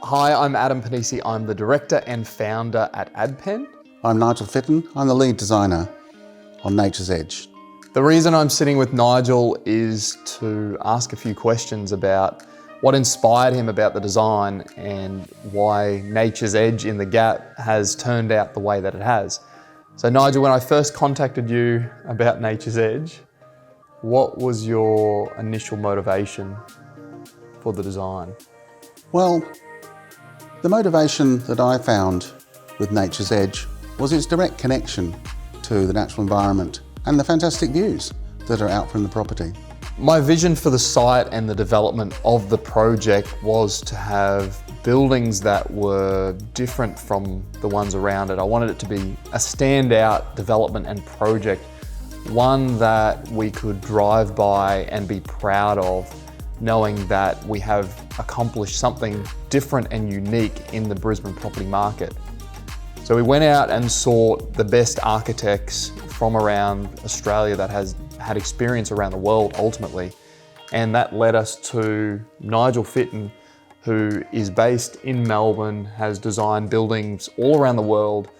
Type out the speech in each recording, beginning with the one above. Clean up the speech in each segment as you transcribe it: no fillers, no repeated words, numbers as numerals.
Hi, I'm Adam Panisi. I'm the director and founder at AdPen. I'm Nigel Fitton. I'm the lead designer on Nature's Edge. The reason I'm sitting with Nigel is to ask a few questions about what inspired him about the design and why Nature's Edge in the Gap has turned out the way that it has. So Nigel, when I first contacted you about Nature's Edge, what was your initial motivation for the design? Well, the motivation that I found with Nature's Edge was its direct connection to the natural environment and the fantastic views that are out from the property. My vision for the site and the development of the project was to have buildings that were different from the ones around it. I wanted it to be a standout development and project, one that we could drive by and be proud of, knowing that we have accomplished something different and unique in the Brisbane property market. So we went out and sought the best architects from around Australia that has had experience around the world ultimately. And that led us to Nigel Fitton, who is based in Melbourne, has designed buildings all around the world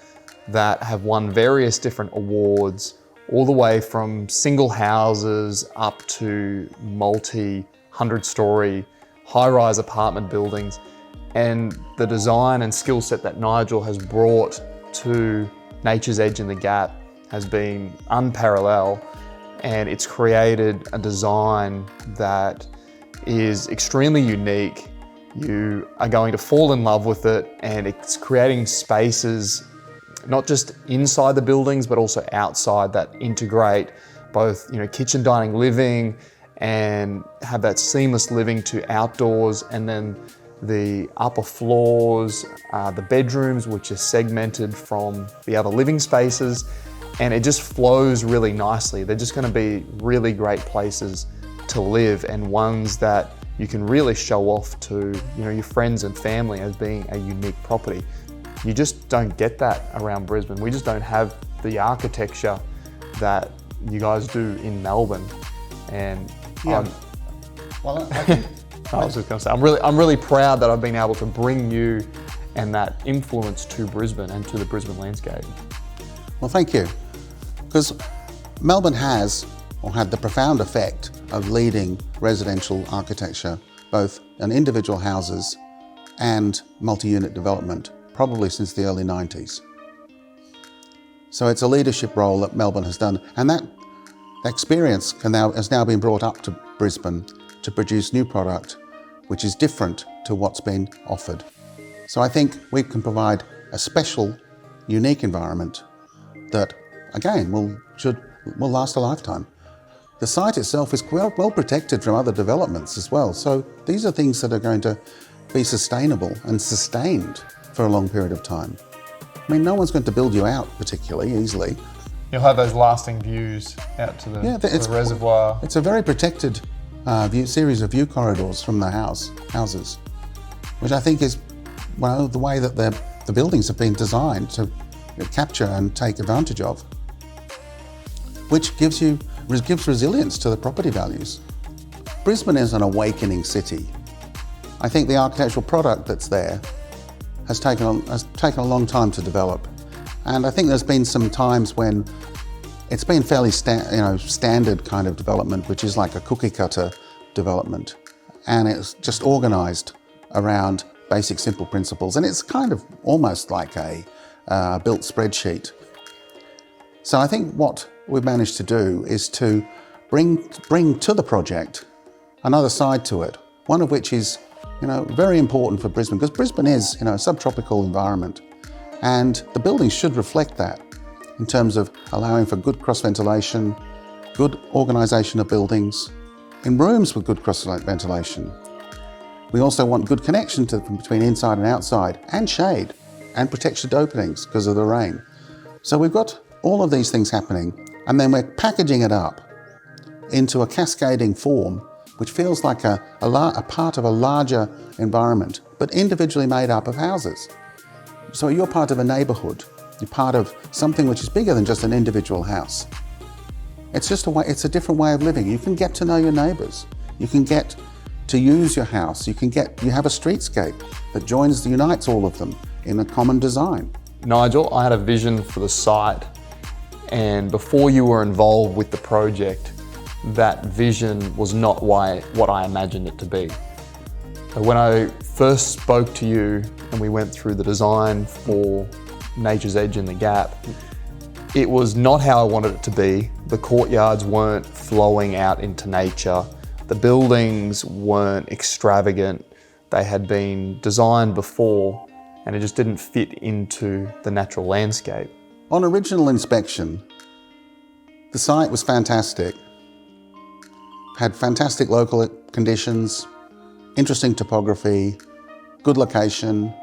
that have won various different awards, all the way from single houses up to multi-100-story high-rise apartment buildings. And the design and skill set that Nigel has brought to Nature's Edge in the Gap has been unparalleled, and it's created a design that is extremely unique. You are going to fall in love with it, and it's creating spaces not just inside the buildings but also outside that integrate both, kitchen, dining, living, and have that seamless living to outdoors, and then the upper floors, the bedrooms, which are segmented from the other living spaces, and it just flows really nicely. They're just going to be really great places to live, and ones that you can really show off to your friends and family as being a unique property. You just don't get that around Brisbane. We just don't have the architecture that you guys do in Melbourne. And Yeah. I think I was just going to say, I'm really proud that I've been able to bring you and that influence to Brisbane and to the Brisbane landscape. Well, thank you. Because Melbourne has, or had, the profound effect of leading residential architecture, both in individual houses and multi-unit development, probably since the early 90s. So it's a leadership role that Melbourne has done, and that experience has now been brought up to Brisbane to produce new product which is different to what's been offered. So I think we can provide a special, unique environment that, again, will last a lifetime. The site itself is well protected from other developments as well. So these are things that are going to be sustainable and sustained for a long period of time. I mean, no one's going to build you out particularly easily. You'll have those lasting views out to the reservoir. It's a very protected series of view corridors from the houses, which I think is the way that the buildings have been designed to capture and take advantage of, which gives resilience to the property values. Brisbane is an awakening city. I think the architectural product that's there has taken a long time to develop, and I think there's been some times when it's been fairly standard kind of development, which is like a cookie cutter development, and it's just organised around basic simple principles, and it's kind of almost like a built spreadsheet. So I think what we've managed to do is to bring to the project another side to it, one of which is very important for Brisbane, because Brisbane is a subtropical environment, and the buildings should reflect that in terms of allowing for good cross ventilation, good organisation of buildings, in rooms with good cross ventilation. We also want good connection between inside and outside, and shade, and protected openings because of the rain. So we've got all of these things happening, and then we're packaging it up into a cascading form which feels like a part of a larger environment, but individually made up of houses. So you're part of a neighbourhood. You're part of something which is bigger than just an individual house. It's a different way of living. You can get to know your neighbours. You can get to use your house. You have a streetscape that unites all of them in a common design. Nigel, I had a vision for the site, and before you were involved with the project, that vision was not what I imagined it to be. So when I first spoke to you and we went through the design for Nature's Edge in the Gap, it was not how I wanted it to be. The courtyards weren't flowing out into nature. The buildings weren't extravagant. They had been designed before and it just didn't fit into the natural landscape. On original inspection, the site was fantastic. Had fantastic local conditions, interesting topography, good location,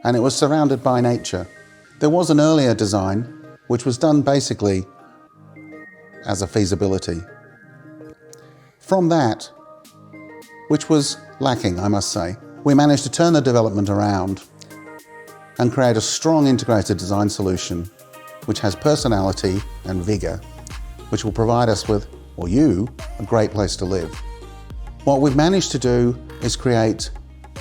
and it was surrounded by nature. There was an earlier design which was done basically as a feasibility. From that, which was lacking, I must say, we managed to turn the development around and create a strong integrated design solution which has personality and vigour, which will provide us with, or you, a great place to live. What we've managed to do is create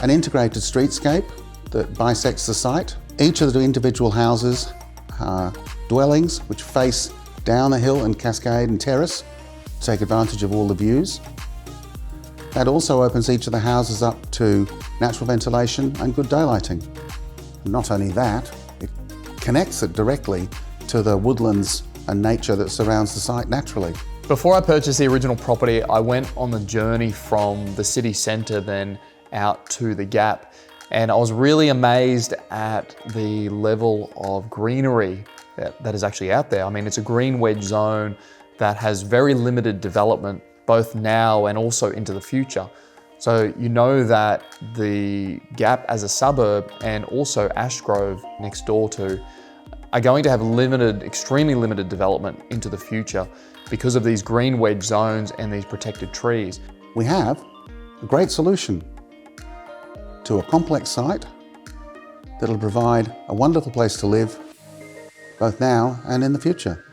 an integrated streetscape that bisects the site. Each of the individual houses are dwellings which face down the hill and cascade and terrace to take advantage of all the views. That also opens each of the houses up to natural ventilation and good daylighting. And not only that, it connects it directly to the woodlands and nature that surrounds the site naturally. Before I purchased the original property, I went on the journey from the city centre then out to the Gap, and I was really amazed at the level of greenery that is actually out there. I mean, it's a green wedge zone that has very limited development, both now and also into the future. So you know that the Gap as a suburb and also Ashgrove next door to are going to have extremely limited development into the future because of these green wedge zones and these protected trees. We have a great solution to a complex site that'll provide a wonderful place to live both now and in the future.